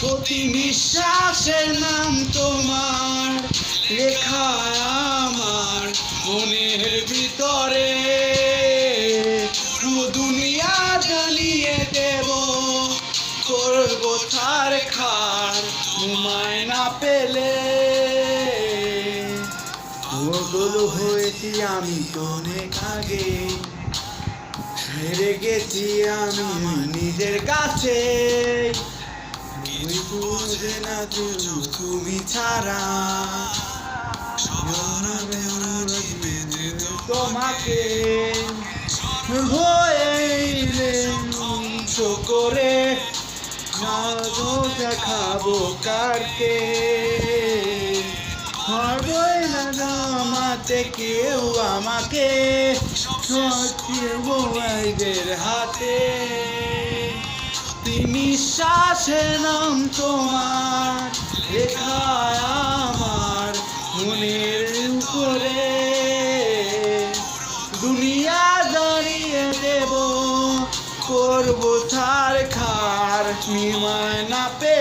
প্রতি নিঃশ্বাসের নাম তোমার লেখা আমার মনের ভিতরে। দুনিয়া জানিয়ে দেব, করবো তার খার তোমায় না পেলে। পাগল হয়েছি আমি অনেক আগে, হেরে গেছি আমি নিজের কাছে। বুঝে না তুমি ছাড়া তোমাকে হইলে করে দেখাবো কারকে। হরবই না জমাতে কেউ আমাকে মোবাইলের হাতে। নিঃশ্বাসের নাম তোমার লেখা আমার মনের উপরে। দুনিয়া জানিয়ে দেব, করবো তার খার নিমায় না পে।